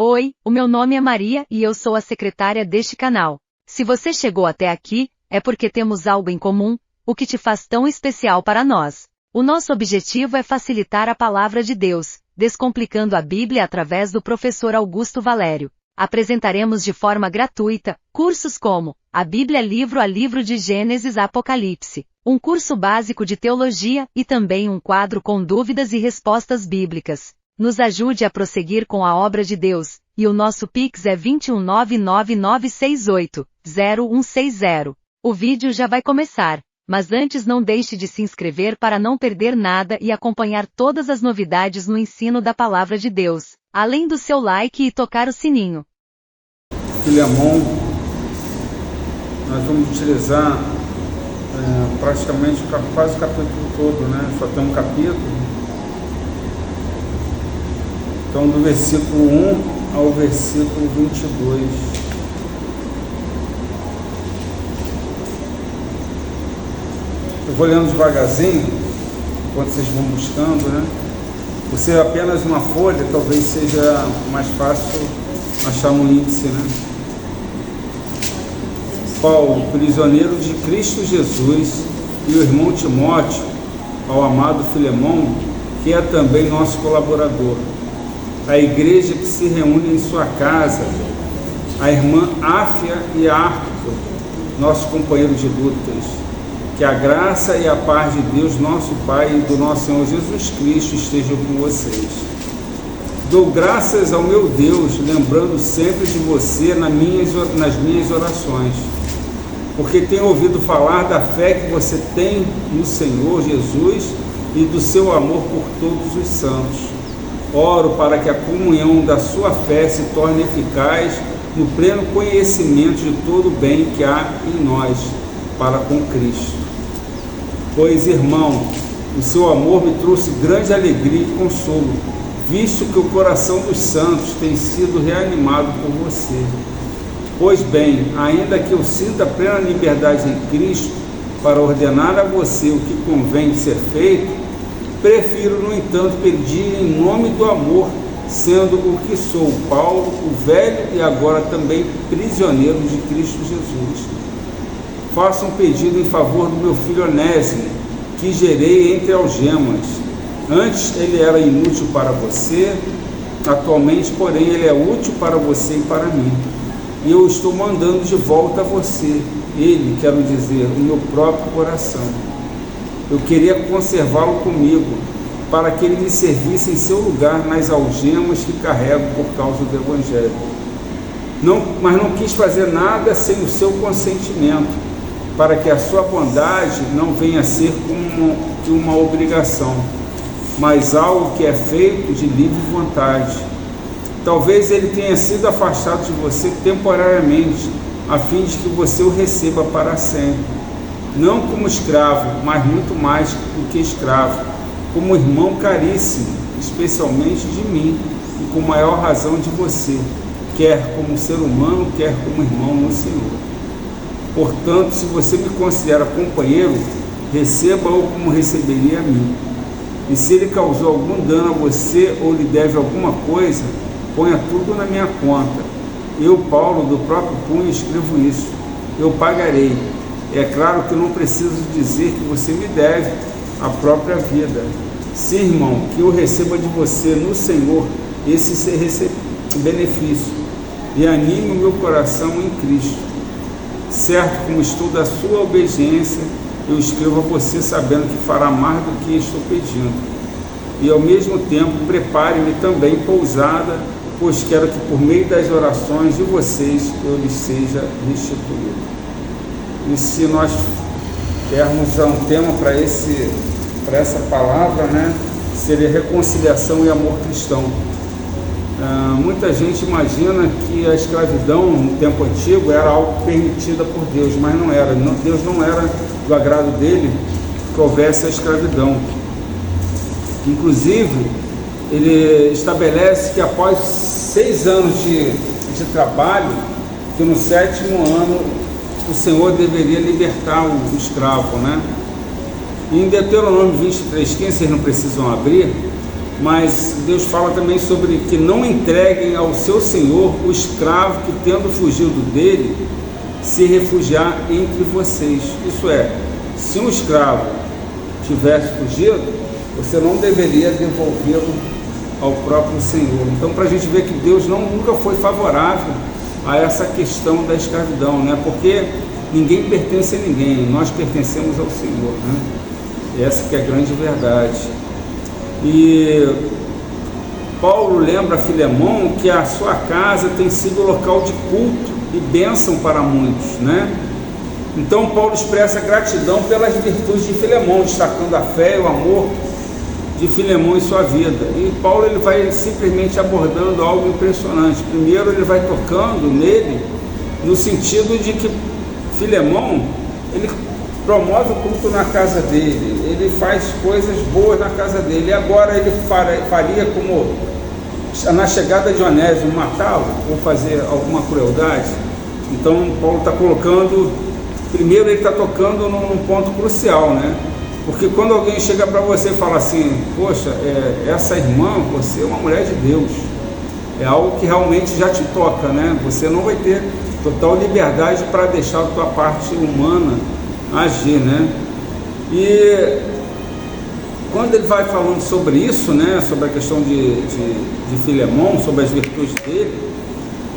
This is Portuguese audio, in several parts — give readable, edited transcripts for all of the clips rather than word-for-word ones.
Oi, o meu nome é Maria e eu sou a secretária deste canal. Se você chegou até aqui, é porque temos algo em comum, o que te faz tão especial para nós. O nosso objetivo é facilitar a palavra de Deus, descomplicando a Bíblia através do professor Augusto Valério. Apresentaremos de forma gratuita cursos como a Bíblia livro a livro de Gênesis a Apocalipse, um curso básico de teologia e também um quadro com dúvidas e respostas bíblicas. Nos ajude a prosseguir com a obra de Deus, e o nosso Pix é 21999680160. O vídeo já vai começar, mas antes não deixe de se inscrever para não perder nada e acompanhar todas as novidades no ensino da Palavra de Deus, além do seu like e tocar o sininho. Filemon, nós vamos utilizar praticamente quase o capítulo todo, né? Só tem um capítulo. Então, do versículo 1 ao versículo 22. Eu vou lendo devagarzinho, enquanto vocês vão buscando, né? Por ser apenas uma folha, talvez seja mais fácil achar um índice, né? Paulo, prisioneiro de Cristo Jesus, e o irmão Timóteo, ao amado Filemon, que é também nosso colaborador, a igreja que se reúne em sua casa, a irmã Áfia e Arquipo, nosso companheiro de lutas. Que a graça e a paz de Deus, nosso Pai, e do nosso Senhor Jesus Cristo estejam com vocês. Dou graças ao meu Deus, lembrando sempre de você nas minhas orações, porque tenho ouvido falar da fé que você tem no Senhor Jesus e do seu amor por todos os santos. Oro para que a comunhão da sua fé se torne eficaz no pleno conhecimento de todo o bem que há em nós para com Cristo. Pois, irmão, o seu amor me trouxe grande alegria e consolo, visto que o coração dos santos tem sido reanimado por você. Pois bem, ainda que eu sinta plena liberdade em Cristo para ordenar a você o que convém ser feito, prefiro, no entanto, pedir em nome do amor, sendo o que sou, Paulo, o velho e agora também prisioneiro de Cristo Jesus. Faça um pedido em favor do meu filho Onésimo, que gerei entre algemas. Antes ele era inútil para você, atualmente, porém, ele é útil para você e para mim. E eu estou mandando de volta a você, ele, quero dizer, o meu próprio coração. Eu queria conservá-lo comigo, para que ele me servisse em seu lugar nas algemas que carrego por causa do Evangelho. Mas não quis fazer nada sem o seu consentimento, para que a sua bondade não venha a ser como uma obrigação, mas algo que é feito de livre vontade. Talvez ele tenha sido afastado de você temporariamente, a fim de que você o receba para sempre. Não como escravo, mas muito mais do que escravo, como irmão caríssimo, especialmente de mim, e com maior razão de você, quer como ser humano, quer como irmão no Senhor. Portanto, se você me considera companheiro, receba-o como receberia a mim. E se ele causou algum dano a você ou lhe deve alguma coisa, ponha tudo na minha conta. Eu, Paulo, do próprio punho, escrevo isso. Eu pagarei. É claro que não preciso dizer que você me deve a própria vida. Sim, irmão, que eu receba de você no Senhor esse benefício e anime o meu coração em Cristo. Certo como estou da sua obediência, eu escrevo a você sabendo que fará mais do que estou pedindo. E ao mesmo tempo prepare-me também pousada, pois quero que por meio das orações de vocês eu lhes seja restituído. E se nós dermos um tema para essa palavra, né, seria reconciliação e amor cristão. Muita gente imagina que a escravidão no tempo antigo era algo permitida por Deus, mas não era. Deus não era do agrado dele que houvesse a escravidão. Inclusive, ele estabelece que após 6 anos de trabalho, que no 7º ano o Senhor deveria libertar o escravo, né? E em Deuteronômio 23:15, vocês não precisam abrir, Mas Deus fala também sobre que não entreguem ao seu senhor o escravo que, tendo fugido dele, se refugiar entre vocês. Isso é, se um escravo tivesse fugido, você não deveria devolvê-lo ao próprio Senhor. Então, para a gente ver que Deus nunca foi favorável a essa questão da escravidão, né? Porque ninguém pertence a ninguém, nós pertencemos ao Senhor, né? Essa que é a grande verdade. E Paulo lembra a Filemão que a sua casa tem sido local de culto e bênção para muitos, né? Então Paulo expressa gratidão pelas virtudes de Filemão, destacando a fé e o amor de Filemão em sua vida. E Paulo ele vai simplesmente abordando algo impressionante. Primeiro ele vai tocando nele no sentido de que Filemão ele promove o culto na casa dele, ele faz coisas boas na casa dele, e agora ele faria como na chegada de Onésimo, matá-lo ou fazer alguma crueldade. Então Paulo está colocando, primeiro ele está tocando num ponto crucial, né? Porque quando alguém chega para você e fala assim, poxa, essa irmã, você é uma mulher de Deus, é algo que realmente já te toca, né? Você não vai ter total liberdade para deixar a tua parte humana agir, né? E quando ele vai falando sobre isso, né, sobre a questão de Filemão, sobre as virtudes dele,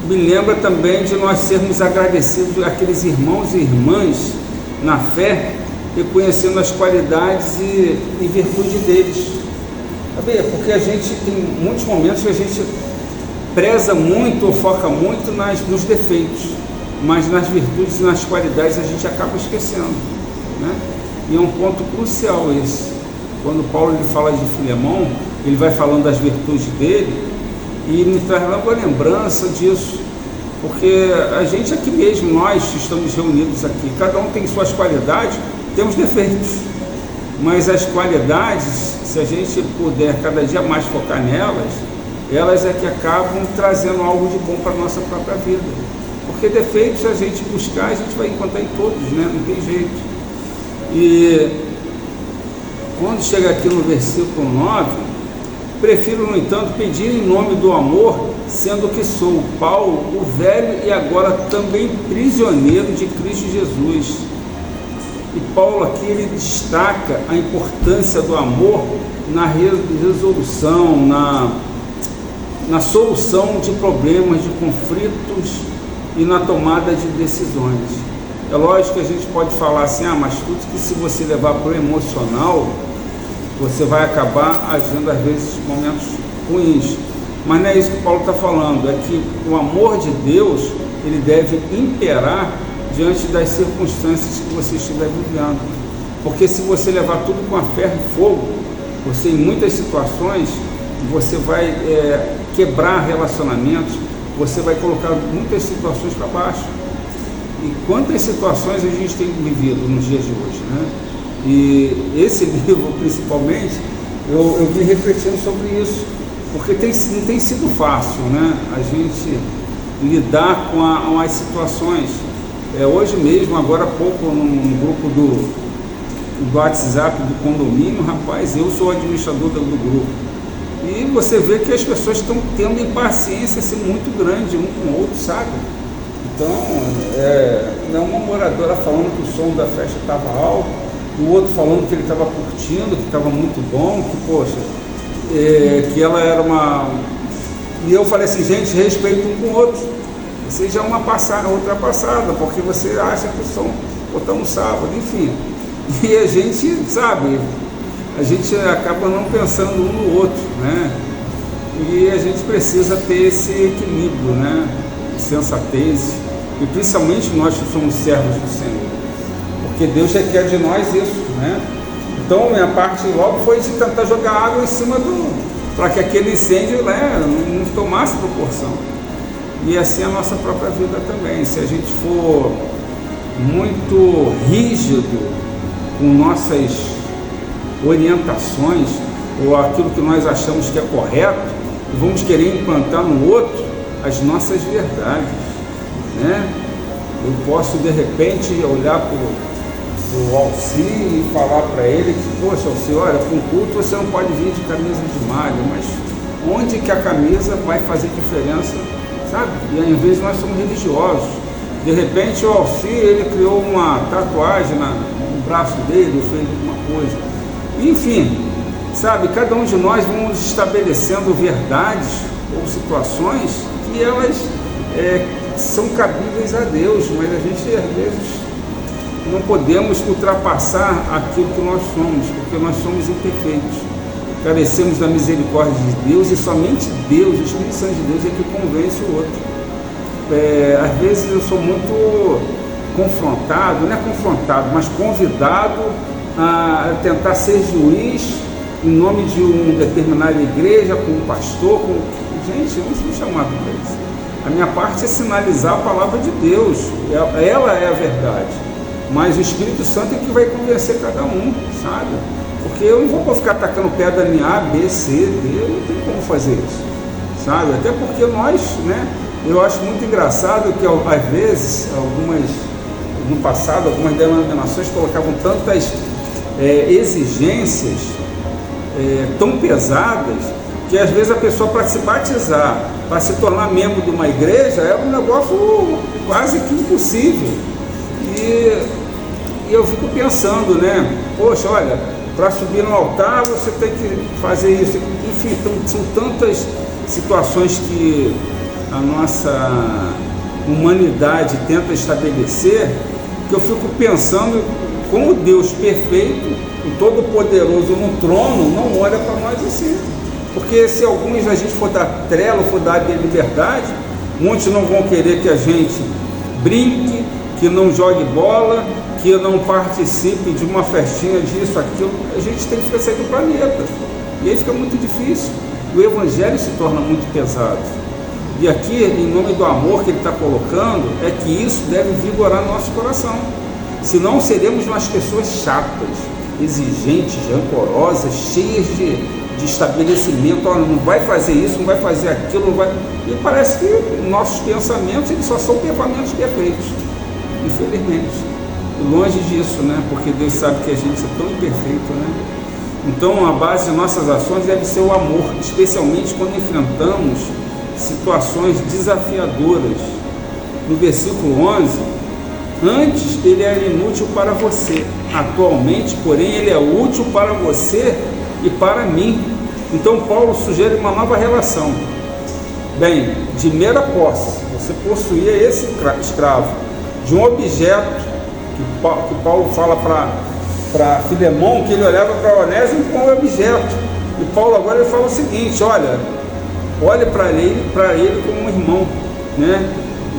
me lembra também de nós sermos agradecidos àqueles irmãos e irmãs na fé, reconhecendo as qualidades e virtude deles. Sabe? Porque a gente tem muitos momentos que a gente preza muito ou foca muito nos defeitos, mas nas virtudes e nas qualidades a gente acaba esquecendo, né? E é um ponto crucial esse. Quando Paulo ele fala de Filemão, ele vai falando das virtudes dele e me traz logo a lembrança disso, porque a gente aqui mesmo, nós estamos reunidos aqui, cada um tem suas qualidades, temos defeitos, mas as qualidades, se a gente puder cada dia mais focar nelas, elas é que acabam trazendo algo de bom para a nossa própria vida. Porque defeitos, se a gente buscar, a gente vai encontrar em todos, né? Não tem jeito. E quando chega aqui no versículo 9, prefiro, no entanto, pedir em nome do amor, sendo que sou Paulo, o velho e agora também prisioneiro de Cristo Jesus. E Paulo aqui ele destaca a importância do amor na resolução, na solução de problemas, de conflitos e na tomada de decisões. É lógico que a gente pode falar assim, mas tudo que se você levar para o emocional, você vai acabar agindo às vezes em momentos ruins. Mas não é isso que Paulo está falando, é que o amor de Deus, ele deve imperar diante das circunstâncias que você estiver vivendo. Porque se você levar tudo com a ferro e fogo, você em muitas situações, você vai quebrar relacionamentos, você vai colocar muitas situações para baixo. E quantas situações a gente tem vivido nos dias de hoje, né? E esse livro, principalmente, eu vim refletindo sobre isso, porque não tem sido fácil, né? A gente lidar com as situações. Hoje mesmo, agora há pouco, num grupo do WhatsApp do condomínio, rapaz, eu sou administrador do grupo. E você vê que as pessoas estão tendo impaciência assim, muito grande um com o outro, sabe? Então, não é uma moradora falando que o som da festa estava alto, o outro falando que ele estava curtindo, que estava muito bom, que, poxa, que ela era uma... E eu falei assim, gente, respeito um com o outro. Você já é uma ultrapassada, porque você acha que o som botar no sábado, enfim. E a gente, sabe, a gente acaba não pensando um no outro, né? E a gente precisa ter esse equilíbrio, né? Sensatez, e principalmente nós que somos servos do Senhor, porque Deus requer de nós isso, né? Então minha parte logo foi de tentar jogar água em cima para que aquele incêndio, né, não tomasse proporção. E assim a nossa própria vida também. Se a gente for muito rígido com nossas orientações ou aquilo que nós achamos que é correto, vamos querer implantar no outro as nossas verdades, né? Eu posso de repente olhar do Alci e falar para ele que, poxa, Alci, olha, com culto você não pode vir de camisa de malha, mas onde que a camisa vai fazer diferença, sabe? E às vezes nós somos religiosos. De repente o Alci, ele criou uma tatuagem no braço dele, ou fez alguma coisa. Enfim, sabe, cada um de nós vamos estabelecendo verdades ou situações que elas são cabíveis a Deus, mas a gente às vezes não podemos ultrapassar aquilo que nós somos, porque nós somos imperfeitos. Carecemos da misericórdia de Deus e somente Deus, o Espírito Santo de Deus, é que convence o outro. Às vezes eu sou muito confrontado, não é confrontado, mas convidado a tentar ser juiz em nome de uma determinada igreja, com um pastor, gente, eu não sou chamado para isso. A minha parte é sinalizar a palavra de Deus, ela é a verdade, mas o Espírito Santo é que vai convencer cada um, sabe? Porque eu não vou ficar atacando pedra em A, B, C, D, eu não tenho como fazer isso, sabe? Até porque nós, né, eu acho muito engraçado que às vezes, no passado, algumas denominações colocavam tantas exigências tão pesadas, que às vezes a pessoa, para se batizar, para se tornar membro de uma igreja, é um negócio quase que impossível. E eu fico pensando, né, poxa, olha, para subir no altar você tem que fazer isso. Enfim, são tantas situações que a nossa humanidade tenta estabelecer, que eu fico pensando como Deus perfeito, o Todo-Poderoso no trono, não olha para nós assim. Porque se alguns a gente for dar trela, for dar liberdade, muitos não vão querer que a gente brinque, que não jogue bola, que não participe de uma festinha disso, aquilo. A gente tem que sair do planeta. E aí fica muito difícil. O evangelho se torna muito pesado. E aqui, em nome do amor que ele está colocando, é que isso deve vigorar no nosso coração. Senão seremos umas pessoas chatas, exigentes, rancorosas, cheias de estabelecimento. Olha, não vai fazer isso, não vai fazer aquilo, não vai... E parece que nossos pensamentos, eles só são pensamentos perfeitos, infelizmente. E longe disso, né? Porque Deus sabe que a gente é tão imperfeito, né? Então a base de nossas ações deve ser o amor, especialmente quando enfrentamos situações desafiadoras. No versículo 11, antes ele era inútil para você, atualmente, porém, ele é útil para você e para mim. Então Paulo sugere uma nova relação. Bem, de mera posse, você possuía esse escravo, de um objeto, que Paulo fala para Filemão, que ele olhava para Onésimo como objeto. E Paulo agora ele fala o seguinte: olha para ele como um irmão, né?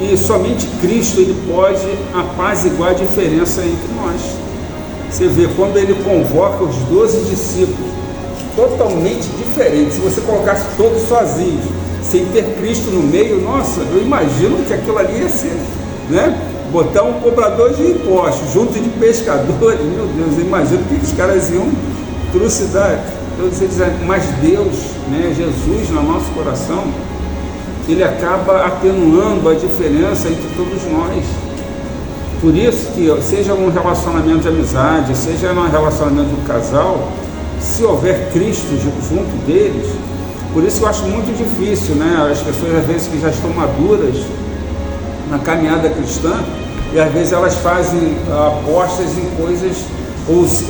E somente Cristo ele pode apaziguar a diferença entre nós. Você vê, quando ele convoca os 12 discípulos, totalmente diferentes, se você colocasse todos sozinhos, sem ter Cristo no meio, nossa, eu imagino que aquilo ali ia ser, né? Botar um cobrador de impostos junto de pescadores, meu Deus, eu imagino que os caras iam trucidar. Mas Deus, né, Jesus no nosso coração, ele acaba atenuando a diferença entre todos nós. Por isso que, seja um relacionamento de amizade, seja um relacionamento de um casal, se houver Cristo junto deles, por isso que eu acho muito difícil, né, as pessoas às vezes que já estão maduras na caminhada cristã, e às vezes elas fazem apostas em coisas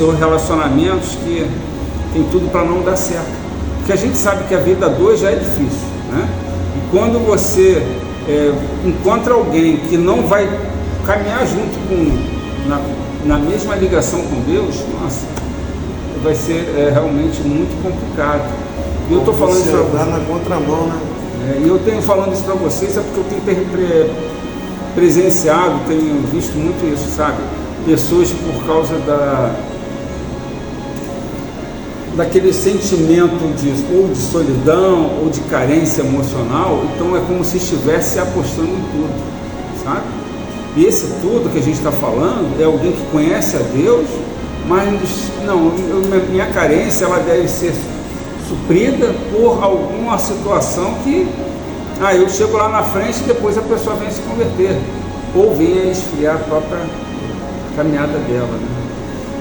ou relacionamentos que tem tudo para não dar certo, porque a gente sabe que a vida a dois já é difícil, né? E quando você encontra alguém que não vai caminhar junto na mesma ligação com Deus, nossa, vai ser realmente muito complicado. E eu estou falando isso para você na contramão, né? E eu tenho falando isso para vocês, é porque eu tenho presenciado, tenho visto muito isso, sabe? Pessoas por causa daquele sentimento ou de solidão ou de carência emocional, então é como se estivesse apostando em tudo, sabe? E esse tudo que a gente está falando é alguém que conhece a Deus, mas não, minha carência ela deve ser suprida por alguma situação que eu chego lá na frente e depois a pessoa vem se converter ou vem a esfriar a própria caminhada dela, né?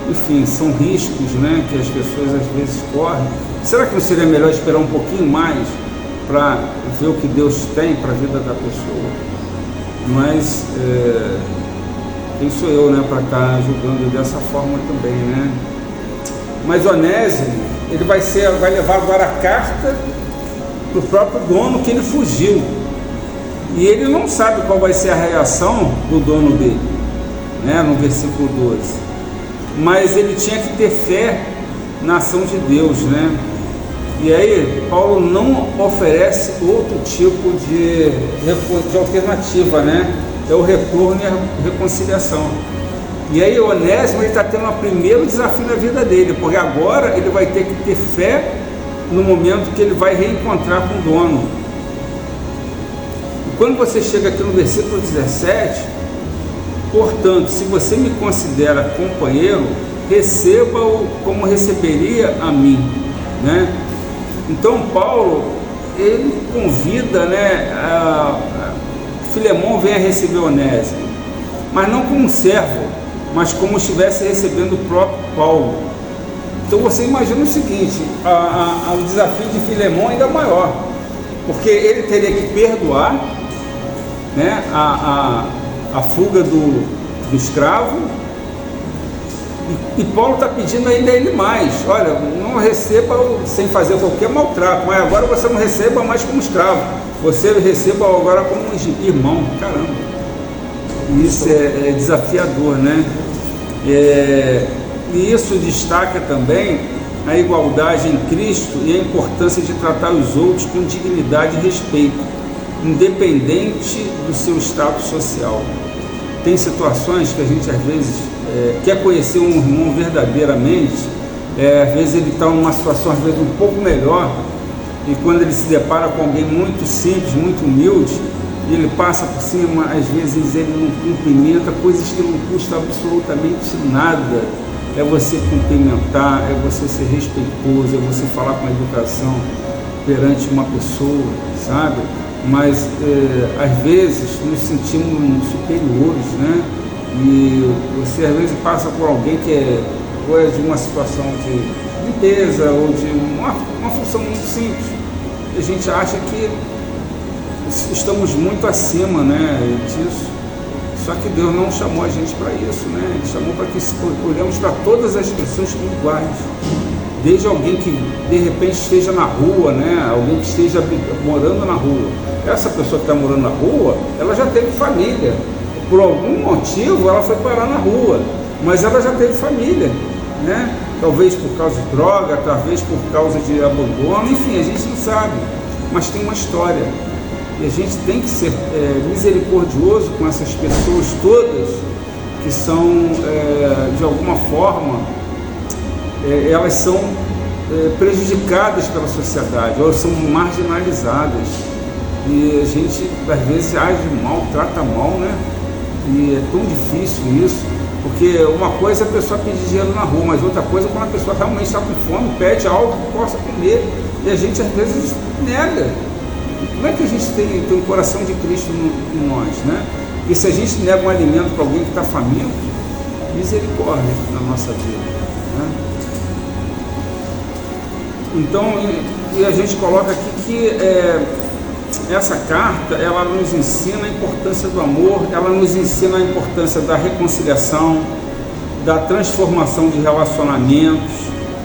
enfim, são riscos, né, que as pessoas às vezes correm. Será que não seria melhor esperar um pouquinho mais para ver o que Deus tem para a vida da pessoa? Mas quem sou eu, né, para estar julgando dessa forma também, né? Mas Onésimo, ele vai levar agora a carta do próprio dono, que ele fugiu. E ele não sabe qual vai ser a reação do dono dele, né, no versículo 12. Mas ele tinha que ter fé na ação de Deus, né? E aí Paulo não oferece outro tipo de alternativa, né? É o retorno e a reconciliação. E aí Onésimo está tendo o primeiro desafio na vida dele, porque agora ele vai ter que ter fé no momento que ele vai reencontrar com o dono. E quando você chega aqui no versículo 17, portanto, se você me considera companheiro, receba-o como receberia a mim, né? Então Paulo, ele convida, né, Filemão venha receber Onésimo, mas não como um servo, mas como estivesse recebendo o próprio Paulo. Então você imagina o seguinte, o desafio de Filemão ainda é maior, porque ele teria que perdoar, né, a fuga do escravo, e Paulo está pedindo ainda a ele mais, olha, não receba sem fazer qualquer maltrato, mas agora você não receba mais como escravo, você receba agora como um irmão. Caramba, isso é desafiador, né? E isso destaca também a igualdade em Cristo e a importância de tratar os outros com dignidade e respeito, independente do seu status social. Tem situações que a gente às vezes quer conhecer um irmão verdadeiramente, às vezes ele está numa situação às vezes um pouco melhor, e quando ele se depara com alguém muito simples, muito humilde, e ele passa por cima, às vezes ele não cumprimenta, coisas que não custam absolutamente nada. É você cumprimentar, é você ser respeitoso, é você falar com educação perante uma pessoa, sabe? Mas às vezes nos sentimos superiores, né? E você às vezes passa por alguém que ou é de uma situação de limpeza ou de uma função muito simples, e a gente acha que estamos muito acima, né, disso. Só que Deus não chamou a gente para isso, né? Ele chamou para que olhemos para todas as pessoas como iguais. Desde alguém que de repente esteja na rua, né? Alguém que esteja morando na rua. Essa pessoa que está morando na rua, ela já teve família. Por algum motivo ela foi parar na rua, mas ela já teve família, né? Talvez por causa de droga, talvez por causa de abandono, enfim, a gente não sabe, mas tem uma história. E a gente tem que ser misericordioso com essas pessoas todas que são, de alguma forma, elas são prejudicadas pela sociedade, elas são marginalizadas. E a gente, às vezes, age mal, trata mal, né? E é tão difícil isso, porque uma coisa é a pessoa pedir dinheiro na rua, mas outra coisa é quando a pessoa realmente está com fome, pede algo que possa comer, e a gente, às vezes, nega. Como é que a gente tem um coração de Cristo em nós, né? E se a gente nega um alimento para alguém que está faminto, misericórdia na nossa vida, né? Então, e a gente coloca aqui que essa carta, ela nos ensina a importância do amor, ela nos ensina a importância da reconciliação, da transformação de relacionamentos,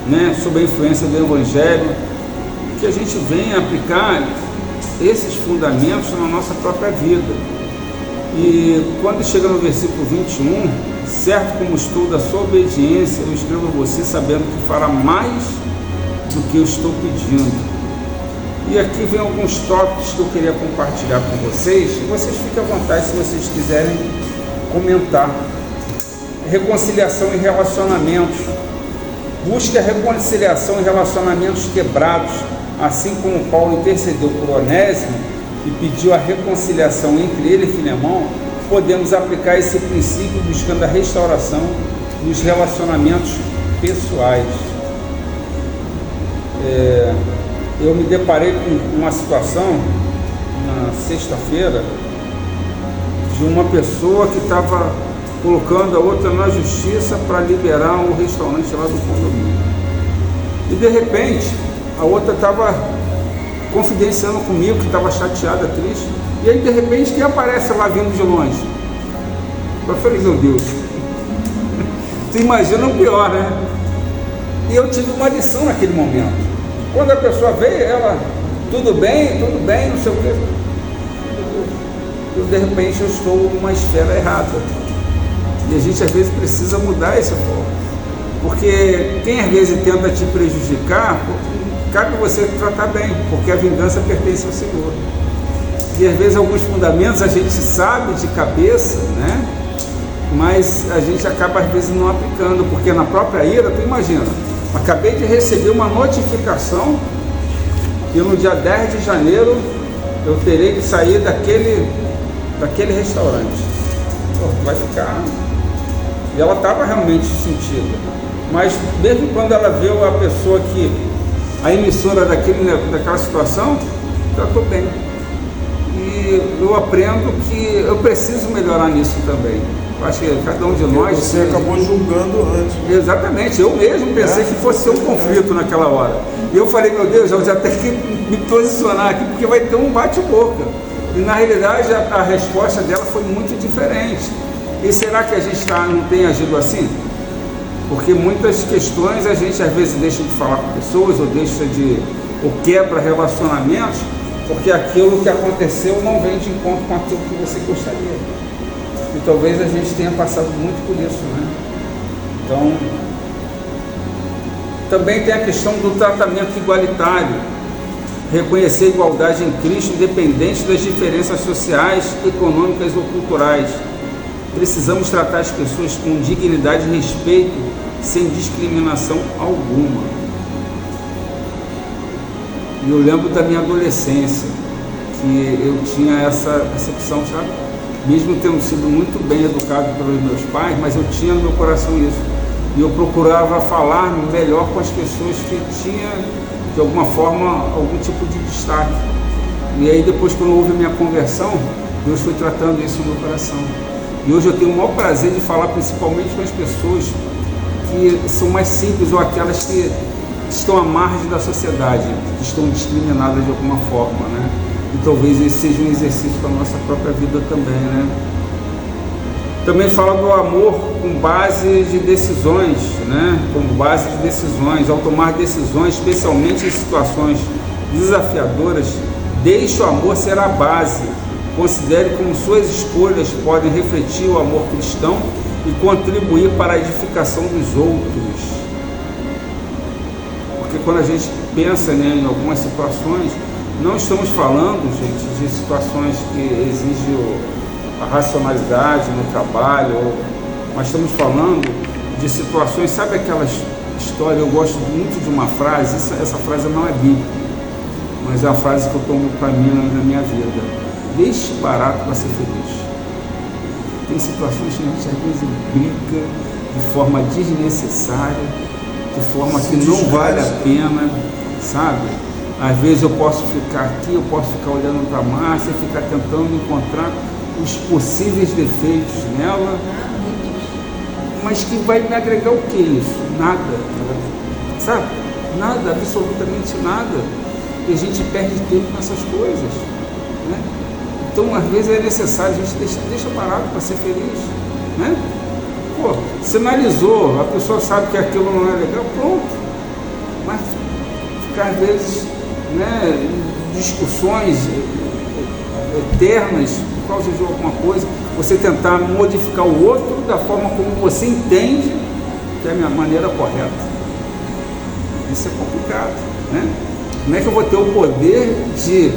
né? Sob a influência do Evangelho, que a gente venha aplicar esses fundamentos na nossa própria vida. E quando chega no versículo 21, certo como estou da sua obediência, eu escrevo a você sabendo que fará mais do que eu estou pedindo. E aqui vem alguns tópicos que eu queria compartilhar com vocês, e vocês fiquem à vontade se vocês quiserem comentar. Reconciliação em relacionamentos. Busque a reconciliação em relacionamentos quebrados, assim como Paulo intercedeu por Onésimo e pediu a reconciliação entre ele e Filemão. Podemos aplicar esse princípio buscando a restauração dos relacionamentos pessoais. Eu me deparei com uma situação na sexta-feira de uma pessoa que estava colocando a outra na justiça para liberar o restaurante lá do condomínio. E de repente, a outra estava confidenciando comigo, que estava chateada, triste, e aí de repente quem aparece lá vindo de longe? Eu falei, meu Deus, tu imagina o pior, né? E eu tive uma lição naquele momento. Quando a pessoa veio, ela, tudo bem, não sei o quê. E de repente eu estou numa esfera errada. E a gente às vezes precisa mudar esse foco. Porque quem às vezes tenta te prejudicar, cabe você tratar bem, porque a vingança pertence ao Senhor. E às vezes alguns fundamentos a gente sabe de cabeça, né? Mas a gente acaba às vezes não aplicando, porque na própria ira, tu imagina, acabei de receber uma notificação que no dia 10 de janeiro eu terei que sair daquele restaurante. Pô, vai ficar. E ela estava realmente sentida. Mas mesmo quando ela viu a pessoa que, a emissora daquela situação, tratou bem. E eu aprendo que eu preciso melhorar nisso também. Eu acho que cada um de nós... Você acabou julgando antes. Exatamente, eu mesmo pensei que fosse ter um conflito naquela hora. E eu falei, meu Deus, eu já tenho que me posicionar aqui, porque vai ter um bate-boca. E na realidade a resposta dela foi muito diferente. E será que a gente não tem agido assim? Porque muitas questões a gente às vezes deixa de falar com pessoas, ou quebra relacionamentos, porque aquilo que aconteceu não vem de encontro com aquilo que você gostaria. E talvez a gente tenha passado muito por isso, né? Então, também tem a questão do tratamento igualitário, reconhecer a igualdade em Cristo, independente das diferenças sociais, econômicas ou culturais. Precisamos tratar as pessoas com dignidade e respeito, sem discriminação alguma. E eu lembro da minha adolescência, que eu tinha essa percepção, sabe? Mesmo tendo sido muito bem educado pelos meus pais, mas eu tinha no meu coração isso. E eu procurava falar melhor com as pessoas que tinham, de alguma forma, algum tipo de destaque. E aí depois, quando houve a minha conversão, Deus foi tratando isso no meu coração. E hoje eu tenho o maior prazer de falar principalmente com as pessoas que são mais simples ou aquelas que estão à margem da sociedade, que estão discriminadas de alguma forma, né? E talvez esse seja um exercício para a nossa própria vida também, né? Também fala do amor com base de decisões, né? Com base de decisões, ao tomar decisões, especialmente em situações desafiadoras, deixe o amor ser a base. Considere como suas escolhas podem refletir o amor cristão e contribuir para a edificação dos outros. Porque quando a gente pensa, né, em algumas situações, não estamos falando, gente, de situações que exigem a racionalidade no trabalho, mas estamos falando de situações, sabe aquelas histórias, eu gosto muito de uma frase, essa frase não é bíblica, mas é a frase que eu tomo para mim na minha vida: deixe barato para ser feliz. Tem situações que a gente às vezes briga de forma desnecessária, de forma que não vale a pena, sabe? Às vezes eu posso ficar aqui, eu posso ficar olhando para a Márcia, ficar tentando encontrar os possíveis defeitos nela, mas que vai me agregar o que isso? Nada, sabe? Nada, absolutamente nada. E a gente perde tempo nessas coisas, né? Então, às vezes é necessário, a gente deixa parado para ser feliz, né? Pô, sinalizou, a pessoa sabe que aquilo não é legal, pronto. Mas ficar, às vezes, né, discussões eternas por causa de alguma coisa, você tentar modificar o outro da forma como você entende que é a minha maneira correta. Isso é complicado, né? Como é que eu vou ter o poder de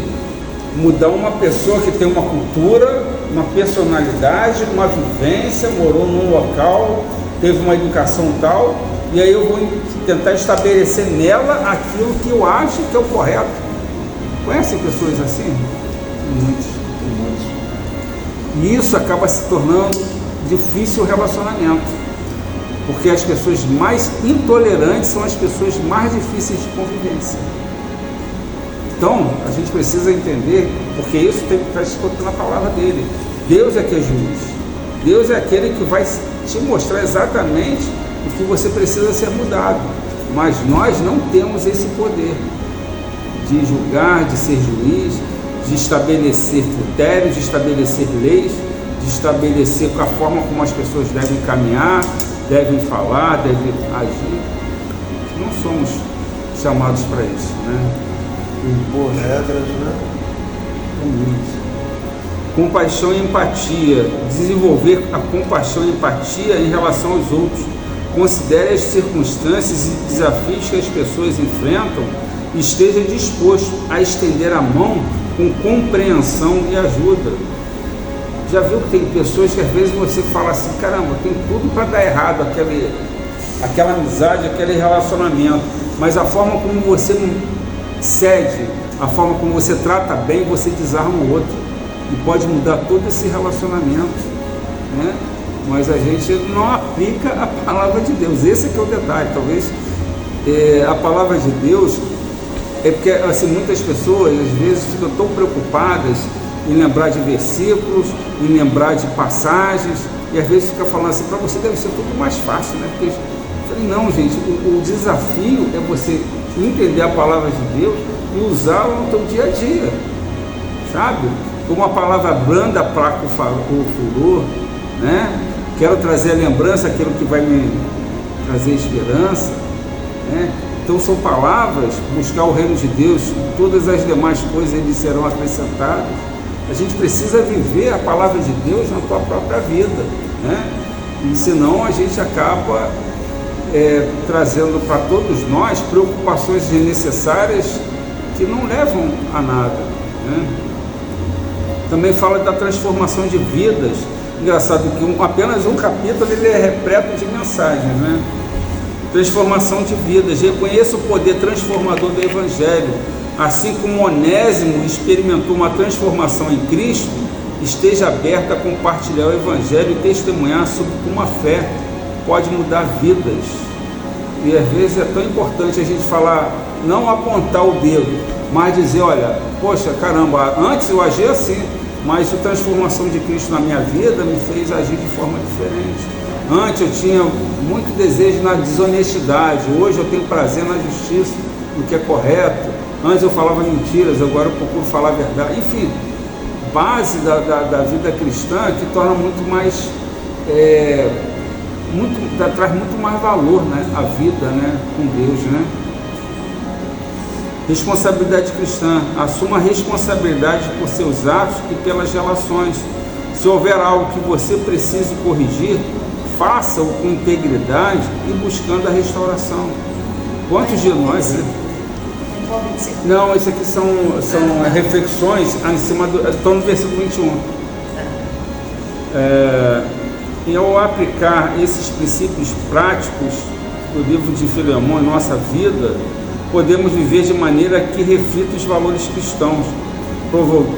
mudar uma pessoa que tem uma cultura, uma personalidade, uma vivência, morou num local, teve uma educação tal, e aí eu vou tentar estabelecer nela aquilo que eu acho que é o correto? Conhecem pessoas assim? Muitos. E isso acaba se tornando difícil o relacionamento, porque as pessoas mais intolerantes são as pessoas mais difíceis de convivência. Então, a gente precisa entender, porque isso tem que estar escutando a palavra dele. Deus é que é juiz. Deus é aquele que vai te mostrar exatamente o que você precisa ser mudado. Mas nós não temos esse poder de julgar, de ser juiz, de estabelecer critérios, de estabelecer leis, de estabelecer a forma como as pessoas devem caminhar, devem falar, devem agir. Não somos chamados para isso, né? Impor regras, né? Compaixão e empatia. Desenvolver a compaixão e empatia em relação aos outros. Considere as circunstâncias e desafios que as pessoas enfrentam e esteja disposto a estender a mão com compreensão e ajuda. Já viu que tem pessoas que às vezes você fala assim, caramba, tem tudo para dar errado, aquela amizade, aquele relacionamento, mas a forma como você cede, a forma como você trata bem, você desarma o outro e pode mudar todo esse relacionamento, né? Mas a gente não aplica a palavra de Deus. Esse é que é o detalhe. Talvez a palavra de Deus é porque assim, muitas pessoas às vezes ficam tão preocupadas em lembrar de versículos, em lembrar de passagens, e às vezes fica falando assim, para você deve ser tudo mais fácil, né? Porque eu falei, não, gente, o desafio é você entender a palavra de Deus e usá-la no teu dia a dia, sabe? Como a palavra branda aplaca o furor, né? Quero trazer a lembrança, aquilo que vai me trazer esperança, né? Então são palavras, buscar o reino de Deus, e todas as demais coisas eles serão acrescentadas. A gente precisa viver a palavra de Deus na tua própria vida, né? E senão a gente acaba trazendo para todos nós preocupações desnecessárias que não levam a nada, né? Também fala da transformação de vidas. Engraçado que apenas um capítulo ele é repleto de mensagens, né? Transformação de vidas. Reconheça o poder transformador do Evangelho. Assim como Onésimo experimentou uma transformação em Cristo, esteja aberta a compartilhar o Evangelho e testemunhar sobre como a fé pode mudar vidas. E às vezes é tão importante a gente falar, não apontar o dedo, mas dizer, olha, poxa, caramba, antes eu agia assim, mas a transformação de Cristo na minha vida me fez agir de forma diferente. Antes eu tinha muito desejo na desonestidade, hoje eu tenho prazer na justiça, no que é correto. Antes eu falava mentiras, agora eu procuro falar a verdade. Enfim, base da vida cristã que torna muito mais, traz muito mais valor, né, a vida, né, com Deus, né? Responsabilidade cristã. Assuma a responsabilidade por seus atos e pelas relações. Se houver algo que você precise corrigir, faça-o com integridade e buscando a restauração. Quantos de nós, né? Não, isso aqui são reflexões em cima do... Estou no versículo 21. E ao aplicar esses princípios práticos do livro de Filemão em nossa vida, podemos viver de maneira que reflita os valores cristãos,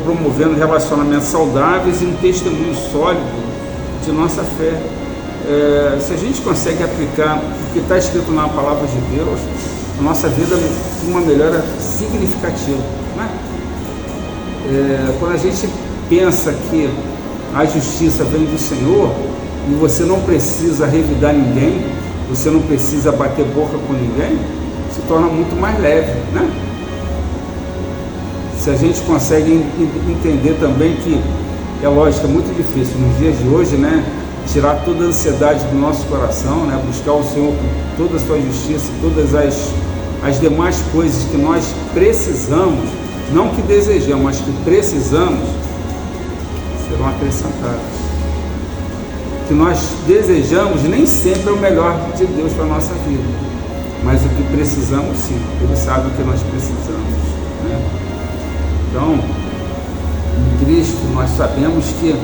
promovendo relacionamentos saudáveis e um testemunho sólido de nossa fé. Se a gente consegue aplicar o que está escrito na palavra de Deus, a nossa vida tem uma melhora significativa, né? Quando a gente pensa que a justiça vem do Senhor e você não precisa revidar ninguém, você não precisa bater boca com ninguém, se torna muito mais leve, né? Se a gente consegue entender também que, é lógico, é muito difícil nos dias de hoje, né? Tirar toda a ansiedade do nosso coração, né? Buscar o Senhor com toda a sua justiça, todas as demais coisas que nós precisamos, não que desejamos, mas que precisamos, serão acrescentadas. O que nós desejamos nem sempre é o melhor de Deus para a nossa vida, mas o que precisamos sim, Ele sabe o que nós precisamos, né? Então, em Cristo nós sabemos que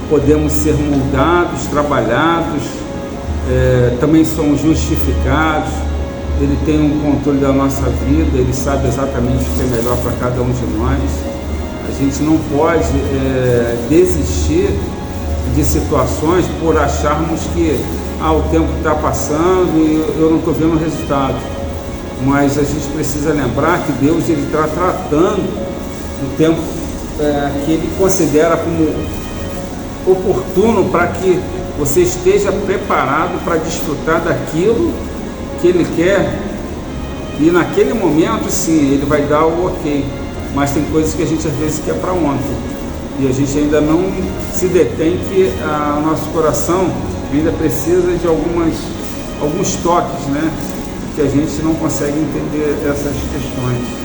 podemos ser moldados, trabalhados, também somos justificados. Ele tem um controle da nossa vida, Ele sabe exatamente o que é melhor para cada um de nós. A gente não pode desistir de situações por acharmos que o tempo está passando e eu não estou vendo o resultado. Mas a gente precisa lembrar que Deus está tratando o tempo que Ele considera como oportuno para que você esteja preparado para desfrutar daquilo que Ele quer. E naquele momento, sim, Ele vai dar o ok. Mas tem coisas que a gente às vezes quer para ontem. E a gente ainda não se detém que o nosso coração ainda precisa de alguns toques, né? Que a gente não consegue entender essas questões.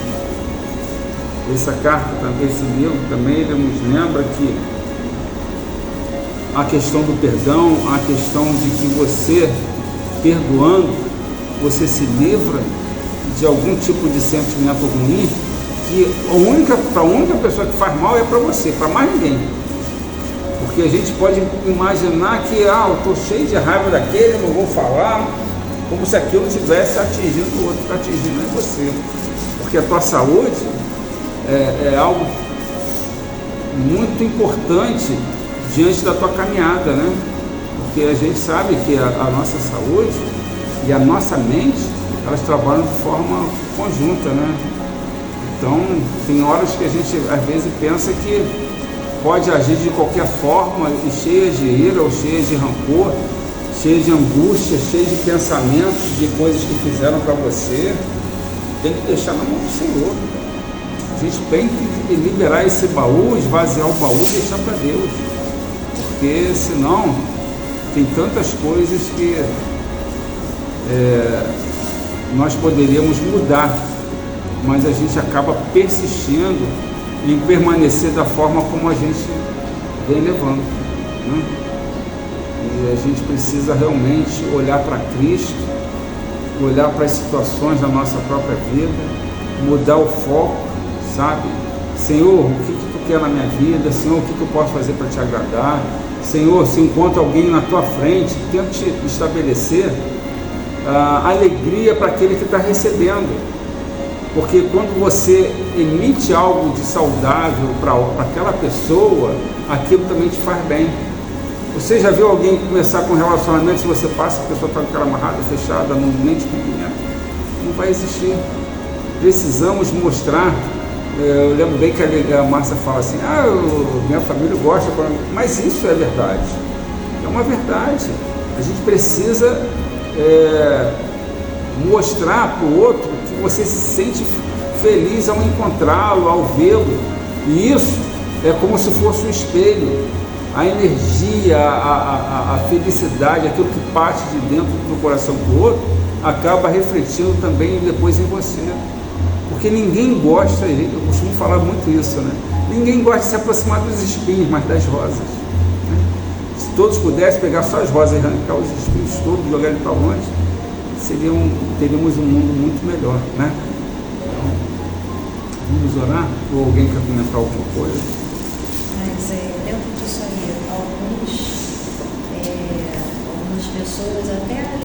Essa carta, esse livro também, ele nos lembra que a questão do perdão, a questão de que você, perdoando, você se livra de algum tipo de sentimento ruim, que a única pessoa que faz mal é para você, para mais ninguém. Porque a gente pode imaginar que, eu estou cheio de raiva daquele, não vou falar, como se aquilo estivesse atingindo o outro, está atingindo é você. Porque a tua saúde é algo muito importante diante da tua caminhada, né? Porque a gente sabe que a nossa saúde e a nossa mente, elas trabalham de forma conjunta, né? Então, tem horas que a gente às vezes pensa que pode agir de qualquer forma, e cheia de ira, ou cheia de rancor, cheia de angústia, cheia de pensamentos, de coisas que fizeram para você. Tem que deixar na mão do Senhor. A gente tem que liberar esse baú, esvaziar o baú e deixar para Deus. Porque senão tem tantas coisas que nós poderíamos mudar, mas a gente acaba persistindo em permanecer da forma como a gente vem levando, né? E a gente precisa realmente olhar para Cristo, olhar para as situações da nossa própria vida, mudar o foco, sabe? Senhor, o que Tu quer na minha vida? Senhor, o que eu posso fazer para Te agradar? Senhor, se encontra alguém na Tua frente, tente estabelecer a alegria para aquele que está recebendo. Porque quando você emite algo de saudável para aquela pessoa, aquilo também te faz bem. Você já viu alguém começar com um relacionamento, se você passa, a pessoa está com aquela amarrada, fechada, não nem te cumprimenta? Não vai existir. Precisamos mostrar. Eu lembro bem que a Márcia fala assim, minha família gosta, mas isso é verdade. É uma verdade. A gente precisa mostrar para o outro que você se sente feliz ao encontrá-lo, ao vê-lo. E isso é como se fosse um espelho. A energia, a felicidade, aquilo que parte de dentro do coração do outro, acaba refletindo também depois em você. Porque ninguém gosta, eu costumo falar muito isso, né? Ninguém gosta de se aproximar dos espinhos, mas das rosas, né? Se todos pudessem pegar só as rosas e arrancar os espinhos todos, jogar eles para longe, teríamos um mundo muito melhor, né? Então, vamos orar? Ou alguém quer comentar alguma coisa? Mas dentro disso aí, algumas pessoas até